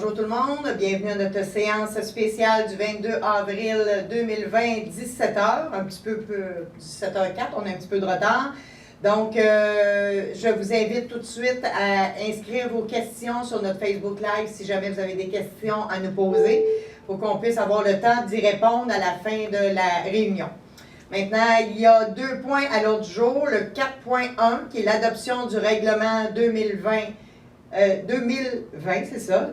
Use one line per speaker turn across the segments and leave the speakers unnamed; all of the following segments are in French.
Bonjour tout le monde, bienvenue à notre séance spéciale du 22 avril 2020, 17h, un petit peu 17h04, on a un petit peu de retard. Donc, je vous invite tout de suite à inscrire vos questions sur notre Facebook Live si jamais vous avez des questions à nous poser, pour qu'on puisse avoir le temps d'y répondre à la fin de la réunion. Maintenant, il y a 2 points à l'ordre du jour. Le 4.1, qui est l'adoption du règlement 2020, c'est ça,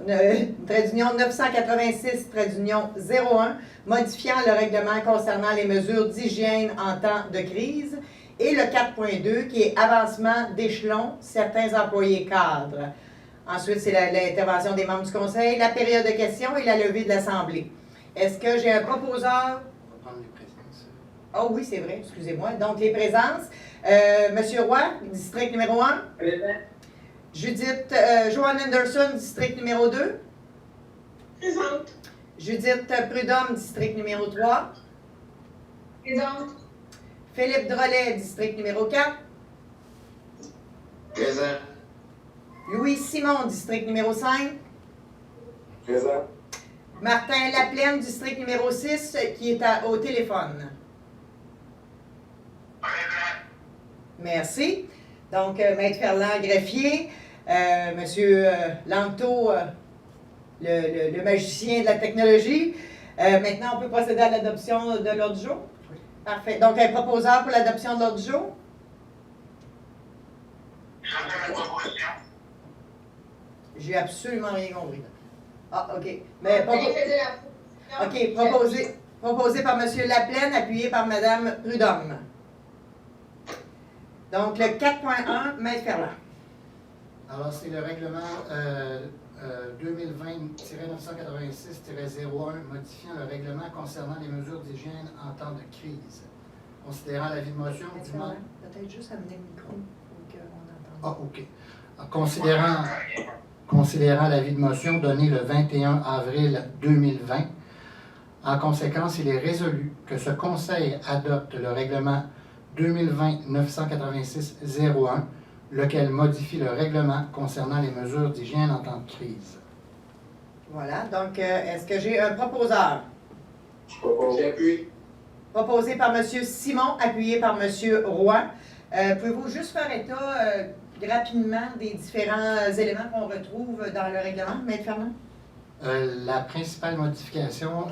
trait d'union 986, trait d'union 01, modifiant le règlement concernant les mesures d'hygiène en temps de crise. Et le 4.2, qui est avancement d'échelon, certains employés cadres. Ensuite, c'est l'intervention des membres du conseil, la période de questions et la levée de l'Assemblée. Est-ce que j'ai un proposeur?
On va prendre les présences.
Oh oui, c'est vrai, excusez-moi. Donc, les présences. Monsieur Roy, district numéro 1.
Présent.
Judith, Joanne Anderson, district numéro 2.
Présente.
Judith Prudhomme, district numéro 3.
Présente.
Philippe Drolet, district numéro 4.
Présent.
Louis Simon, district numéro 5.
Présent.
Martin Laplaine, district numéro 6, qui est au téléphone. Merci. Donc, Maître Ferland, greffier. Monsieur Langto, le magicien de la technologie. Maintenant, on peut procéder à l'adoption de l'ordre du jour?
Oui.
Parfait. Donc, un proposeur pour l'adoption de l'ordre du jour? J'ai absolument rien compris. Ah, OK. Mais OK, proposé par M. Laplaine, appuyé par Mme Prudhomme. Donc, le 4.1, Maître Ferland.
Alors, c'est le règlement 2020-986-01 modifiant le règlement concernant les mesures d'hygiène en temps de crise. Considérant l'avis de motion du membre...
Peut-être juste amener le micro pour qu'on entende.
Ah, OK. Considérant l'avis de motion donné le 21 avril 2020, en conséquence, il est résolu que ce Conseil adopte le règlement 2020-986-01, lequel modifie le règlement concernant les mesures d'hygiène en temps de crise.
Voilà. Donc, est-ce que j'ai un proposeur?
J'appuie.
Proposé par M. Simon, appuyé par M. Roy. Pouvez-vous juste faire état rapidement des différents éléments qu'on retrouve dans le règlement, Maître Ferland?
La principale modification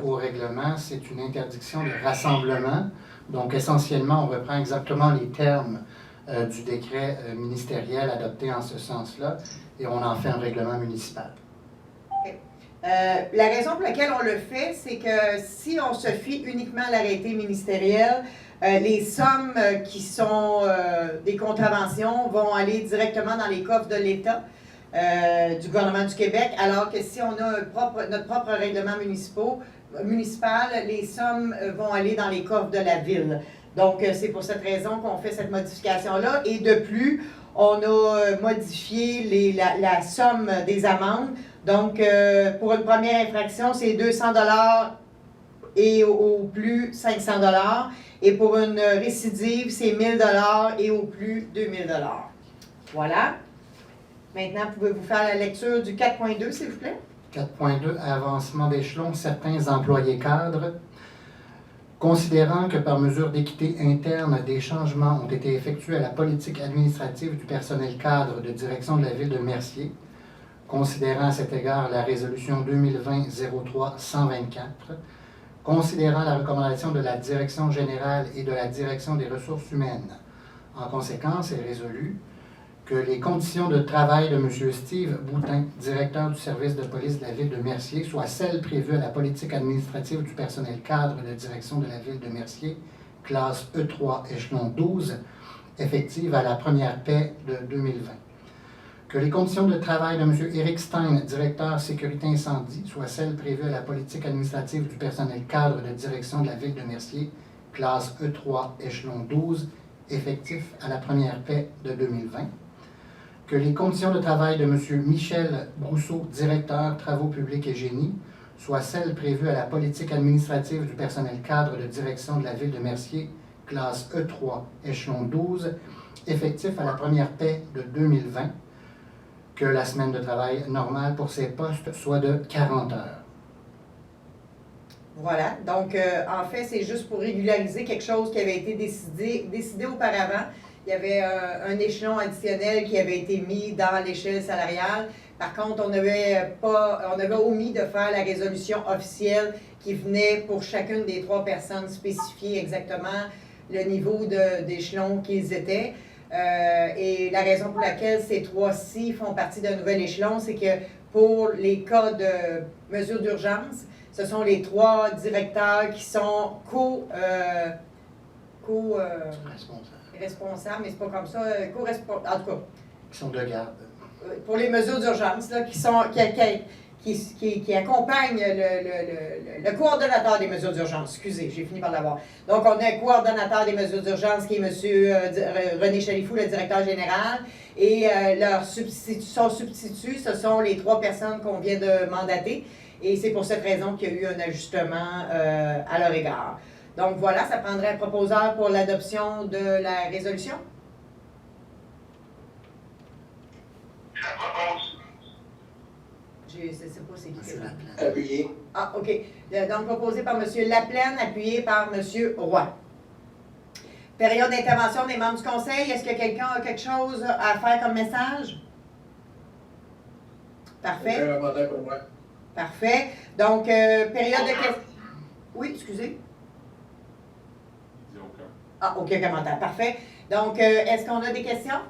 au règlement, c'est une interdiction de rassemblement. Donc, essentiellement, on reprend exactement les termes du décret ministériel adopté en ce sens-là et on en fait un règlement municipal.
Okay. La raison pour laquelle on le fait, c'est que si on se fie uniquement à l'arrêté ministériel, les sommes qui sont des contraventions vont aller directement dans les coffres de l'État, du gouvernement du Québec, alors que si on a notre propre règlement municipal, les sommes vont aller dans les coffres de la ville. Donc, c'est pour cette raison qu'on fait cette modification-là. Et de plus, on a modifié la somme des amendes. Donc, pour une première infraction, c'est 200 $ et au plus 500 $. Et pour une récidive, c'est 1000 $ et au plus 2000 $. Voilà. Maintenant, pouvez-vous faire la lecture du 4.2, s'il vous plaît?
4.2, avancement d'échelon, certains employés cadres. Considérant que par mesure d'équité interne, des changements ont été effectués à la politique administrative du personnel cadre de direction de la ville de Mercier, considérant à cet égard la résolution 2020-03-124, considérant la recommandation de la direction générale et de la direction des ressources humaines. En conséquence, est résolu que les conditions de travail de M. Steve Boutin, directeur du service de police de la ville de Mercier, soient celles prévues à la politique administrative du personnel cadre de direction de la ville de Mercier, classe E3, échelon 12, effective à la première paie de 2020. Que les conditions de travail de M. Éric Stein, directeur sécurité incendie, soient celles prévues à la politique administrative du personnel cadre de direction de la ville de Mercier, classe E3, échelon 12, effectif à la première paie de 2020. Que les conditions de travail de M. Michel Brousseau, directeur travaux publics et génie, soient celles prévues à la politique administrative du personnel cadre de direction de la ville de Mercier, classe E3, échelon 12, effectif à la première paie de 2020. que la semaine de travail normale pour ces postes soit de 40 heures.
Voilà. Donc, en fait, c'est juste pour régulariser quelque chose qui avait été décidé auparavant. Il y avait un échelon additionnel qui avait été mis dans l'échelle salariale. Par contre, on avait omis de faire la résolution officielle qui venait pour chacune des 3 personnes spécifier exactement le niveau d'échelon qu'ils étaient. Et la raison pour laquelle ces 3-ci font partie d'un nouvel échelon, c'est que pour les cas de mesures d'urgence, ce sont les 3 directeurs qui sont responsables, mais c'est pas comme ça, en tout cas.
Qui sont de garde.
Pour les mesures d'urgence, là, qui accompagnent le coordonnateur des mesures d'urgence. Excusez, j'ai fini par l'avoir. Donc, on a un coordonnateur des mesures d'urgence qui est M. René Chalifou, le directeur général, et son substitut, ce sont les 3 personnes qu'on vient de mandater, et c'est pour cette raison qu'il y a eu un ajustement à leur égard. Donc, voilà, ça prendrait un proposeur pour l'adoption de la résolution.
Je propose.
Je ne sais pas c'est qui.
Monsieur Laplaine.
Appuyé.
Ah, OK. Donc, proposé par M. Laplaine, appuyé par M. Roy. Période d'intervention des membres du Conseil. Est-ce que quelqu'un a quelque chose à faire comme message? Parfait.
Un mandat pour moi.
Parfait. Donc, période de questions. Oui, excusez. Ah, aucun commentaire. Parfait. Donc, est-ce qu'on a des questions?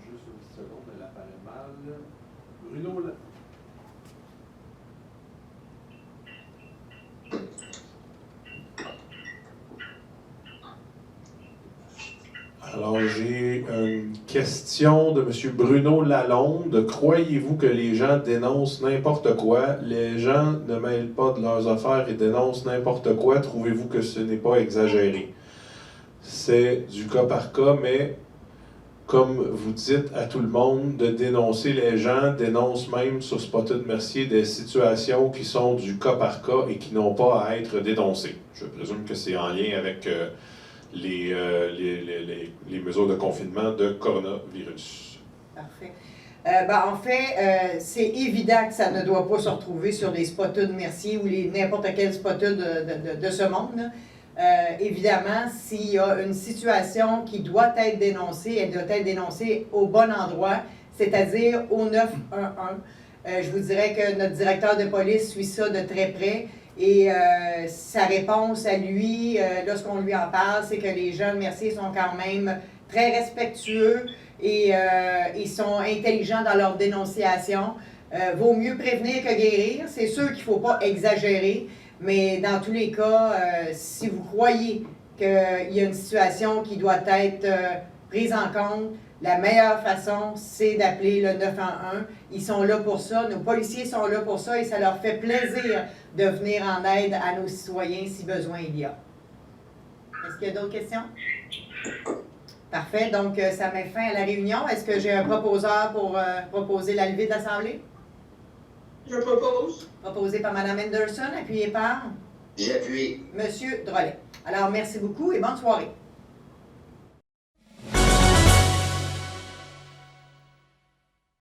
Juste une petite seconde, elle apparaît mal. Bruno, là. Alors, j'ai une question de M. Bruno Lalonde. Croyez-vous que les gens dénoncent n'importe quoi? Les gens ne mêlent pas de leurs affaires et dénoncent n'importe quoi. Trouvez-vous que ce n'est pas exagéré? C'est du cas par cas, mais comme vous dites à tout le monde de dénoncer, les gens dénoncent même sur Spotted Mercier des situations qui sont du cas par cas et qui n'ont pas à être dénoncées. Je présume que c'est en lien avec les mesures de confinement de coronavirus.
Parfait. En fait, c'est évident que ça ne doit pas se retrouver sur les Spotted Mercier ou n'importe quel Spotted de ce monde, là. Évidemment, s'il y a une situation qui doit être dénoncée, elle doit être dénoncée au bon endroit, c'est-à-dire au 911. Je vous dirais que notre directeur de police suit ça de très près et sa réponse à lui, lorsqu'on lui en parle, c'est que les gens de Mercier sont quand même très respectueux et ils sont intelligents dans leur dénonciation. Vaut mieux prévenir que guérir. C'est sûr qu'il ne faut pas exagérer. Mais dans tous les cas, si vous croyez qu'il y a une situation qui doit être prise en compte, la meilleure façon, c'est d'appeler le 911. Ils sont là pour ça, nos policiers sont là pour ça et ça leur fait plaisir de venir en aide à nos citoyens si besoin il y a. Est-ce qu'il y a d'autres questions? Parfait, donc ça met fin à la réunion. Est-ce que j'ai un proposeur pour proposer la levée de l'Assemblée?
Je propose.
Proposé par Mme Henderson, appuyé par
J'appuie.
M. Drolet. Alors, merci beaucoup et bonne soirée.